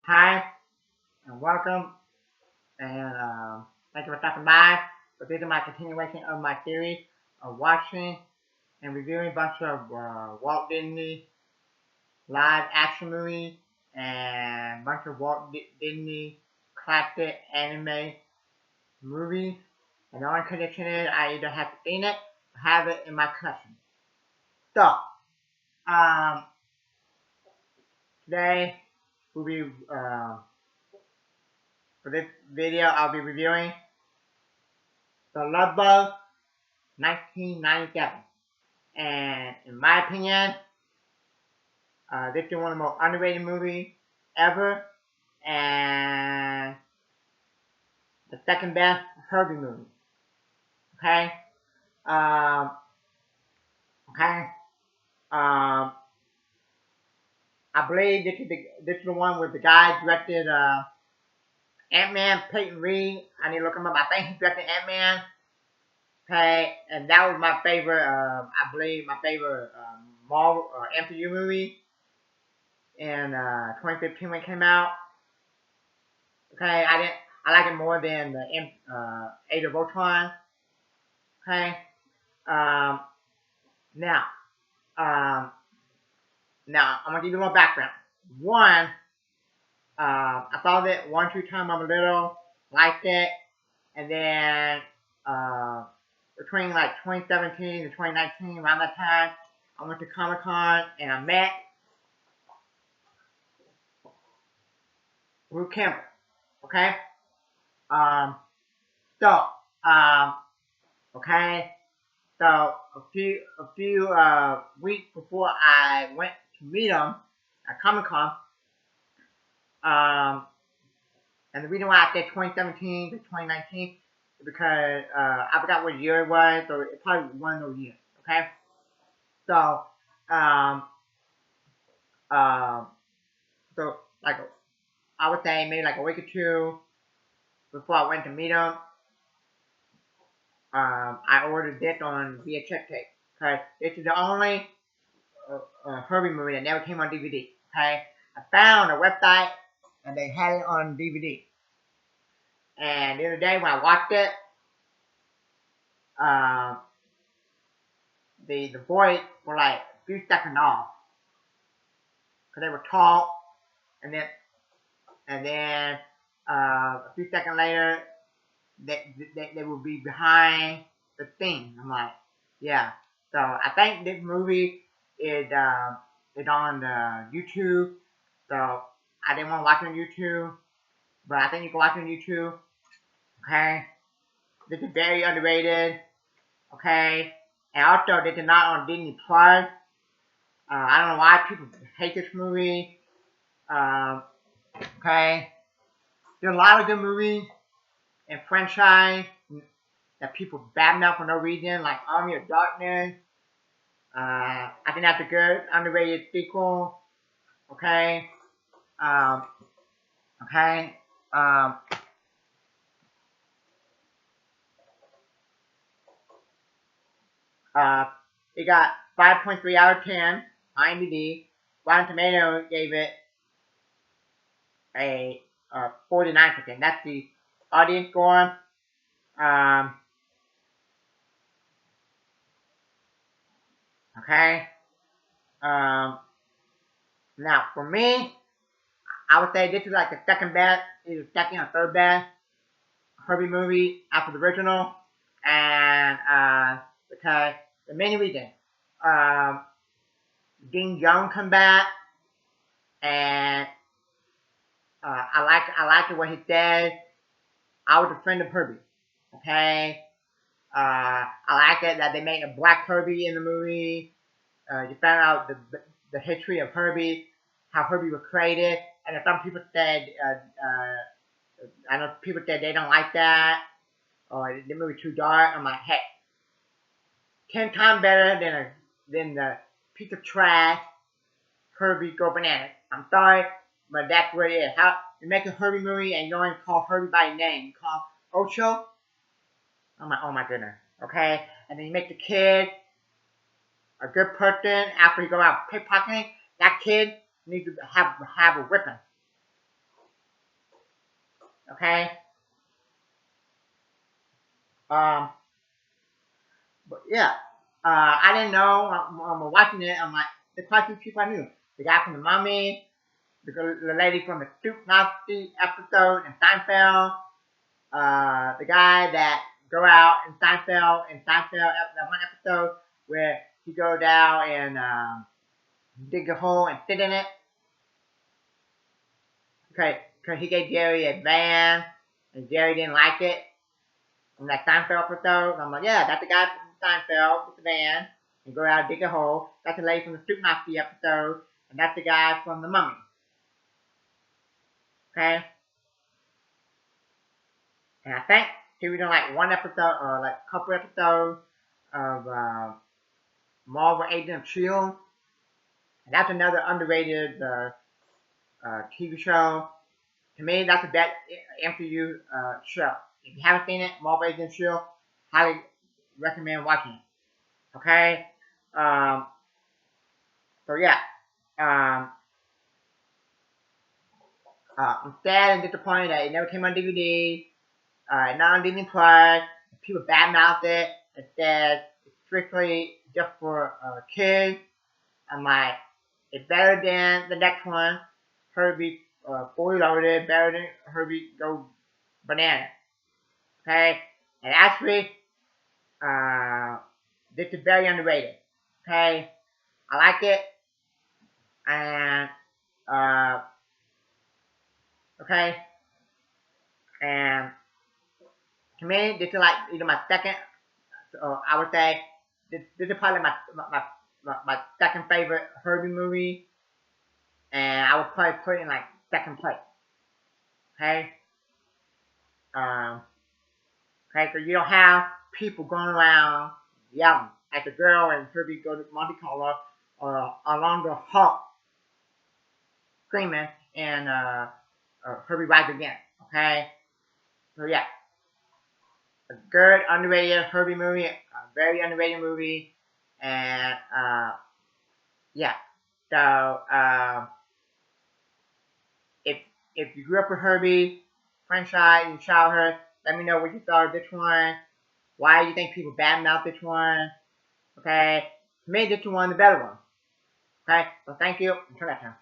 Hi, and welcome, and thank you for stopping by. So this is my continuation of my series of watching and reviewing a bunch of Walt Disney live action movies and a bunch of Disney classic anime movies. And the only condition is I either have seen it or have it in my collection. So, um, today we'll be, for this video, I'll be reviewing The Love Bug 1997. And in my opinion, this is one of the most underrated movies ever, and the second best Herbie movie. Okay, um, okay. Um, I believe this is the one where the guy directed Ant-Man, Peyton Reed. I need to look him up. I think he directed Ant-Man. Okay, and that was my favorite. I believe my favorite Marvel or MCU movie in 2015 when it came out. Okay, I like it more than the Age of Ultron. Okay, um, now, um, now I'm gonna give you a little background. One, I saw it one, two times I was little, liked it, and then between like 2017 and 2019, around that time, I went to Comic Con and I met Luke Campbell. Okay, um, so um, okay. So a few weeks before I went to meet him at Comic Con, um, and the reason why I said 2017 to 2019 is because I forgot what year it was, so it probably was one of those years. Okay, so um, um, so like I would say maybe like a week or two before I went to meet him, I ordered this on VHS tape because this is the only Herbie movie that never came on DVD. Okay, I found a website and they had it on DVD. And the other day when I watched it, uh, the voice were like a few seconds off because they were tall, and then a few seconds later they would be behind the thing. I'm like, yeah. So I think this movie is on YouTube. So I didn't want to watch it on YouTube, but I think you can watch it on YouTube. Okay, this is very underrated. Okay, and also this is not on Disney Plus. I don't know why people hate this movie. Um, okay, there's a lot of good movies and franchise that people badmouth for no reason, like Army of Darkness. I think that's a good underrated sequel. Okay, um, okay. Um, uh, it got 5.3 out of 10 on IMDb. Rotten Tomatoes gave it a 49%. That's the audience score. Um, okay. Um, now for me, I would say this is like the second best, either second or third best Herbie movie after the original, and because the main reason, um, Dean Jones come back, and I like it what he said. I was a friend of Herbie. Okay. I like it that they made a black Herbie in the movie. You found out the history of Herbie, how Herbie was created, and some people said, I know people said they don't like that, or the movie too dark. I'm like, hey, 10 times better than the piece of trash Herbie Go Bananas. I'm sorry, but that's what it is. How you make a Herbie movie and you don't even call Herbie by name, you call Ocho. I'm like, oh my goodness, okay. And then you make the kid a good person after he go out pickpocketing. That kid needs to have a weapon. Okay. Um, but yeah. I didn't know. I'm watching it. I'm like, there's quite a few people I knew. The guy from the Mummy, the lady from the Stoop Nazi episode in Seinfeld, the guy that go out in Seinfeld, that one episode where he go down and dig a hole and sit in it. Okay, because he gave Jerry a van, and Jerry didn't like it. In that Seinfeld episode, I'm like, yeah, that's the guy from Seinfeld with the van, and go out and dig a hole. That's the lady from the Stoop Nazi episode, and that's the guy from the Mummy. Okay, and I think he was in like one episode or like a couple episodes of Marvel Agent of Shield, and that's another underrated TV show. To me, that's the best MCU show. If you haven't seen it, Marvel Agent of Shield, highly recommend watching it. Okay, so yeah, um, I'm sad and disappointed that it never came on DVD. Not on Disney Plus. People badmouthed it. It said it's strictly just for kids. I'm like, it's better than the next one. Herbie fully loaded, better than Herbie Go Banana. Okay? And actually, this is very underrated. Okay? I like it. And, okay? And to me, this is like either my second, I would say, this is probably my second favorite Herbie movie. And I would probably put it in like second place. Okay? Um, okay, so you don't have people going around yelling at the girl and Herbie go to Monte Carlo or along the hall screaming and Herbie rides again. Okay? So yeah, a good underrated Herbie movie, a very underrated movie, and yeah. So if if you grew up with Herbie franchise in childhood, let me know what you thought of this one. Why do you think people badmouth this one? Okay, to me, this is one of the better ones. Okay, so thank you. Until next time.